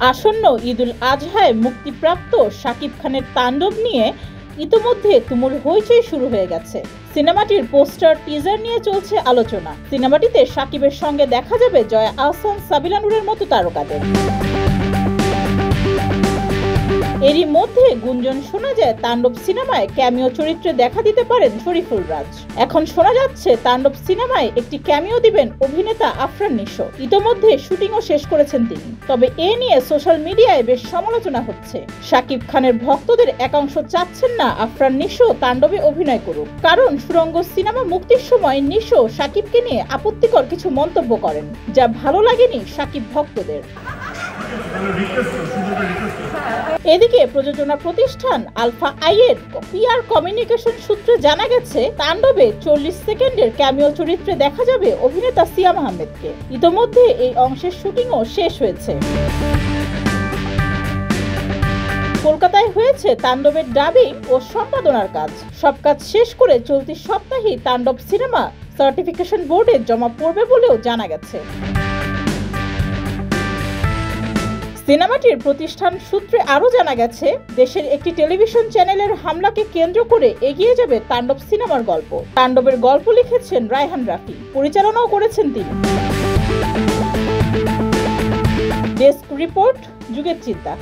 আসন্ন ঈদুল আজহায় মুক্তিপ্রাপ্ত শাকিব খানের তাণ্ডব নিয়ে ইতোমধ্যে তুমুল হইচই শুরু হয়ে গেছে। সিনেমাটির পোস্টার টিজার নিয়ে চলছে আলোচনা। সিনেমাটিতে শাকিবের সঙ্গে দেখা যাবে জয়া আহসান, সাবিলা নূরের মতো তারকাদের। এরই মধ্যে গুঞ্জন শোনা যায় তাণ্ডব সিনেমায় ক্যামিও চরিত্রে দেখা দিতে পারেন শরীফুল রাজ। এখন শোনা যাচ্ছে তাণ্ডব সিনেমায় একটি ক্যামিও দিবেন অভিনেতা আফরান নিশো। ইতোমধ্যে শুটিংও শেষ করেছেন তিনি। তবে এ নিয়ে সোশ্যাল মিডিয়ায় বেশ সমালোচনা হচ্ছে। শাকিব খানের ভক্তদের একাংশ চাচ্ছেন না আফরান নিশো তাণ্ডবে অভিনয় করুক, কারণ সুরঙ্গ সিনেমা মুক্তির সময় নিশো শাকিবকে নিয়ে আপত্তিকর কিছু মন্তব্য করেন, যা ভালো লাগেনি শাকিব ভক্তদের। এদিকে প্রযোজনা প্রতিষ্ঠান আলফা আইয়ের পিআর কমিউনিকেশন সূত্রে জানা গেছে, তাণ্ডবে 40 সেকেন্ডের ক্যামিও চরিত্রে দেখা যাবে অভিনেতা সিয়াম আহমেদকে। ইতোমধ্যে এই অংশের শুটিংও শেষ হয়েছে। কলকাতায় হয়েছে তাণ্ডবের ডাবিং ও সম্পাদনার কাজ। সব কাজ শেষ করে চলতি সপ্তাহেই তাণ্ডব সিনেমা সার্টিফিকেশন বোর্ডে জমা পড়বে বলেও জানা গেছে। সিনেমাটির প্রতিষ্ঠান সূত্রে আরও জানা গেছে, দেশের একটি টেলিভিশন চ্যানেলের হামলাকে কেন্দ্র করে এগিয়ে যাবে তাণ্ডব সিনেমার গল্প। তাণ্ডবের গল্প লিখেছেন রায়হান রাফি, পরিচালনাও করেছেন তিনি। ডেস্ক রিপোর্ট, যুগের চিন্তা।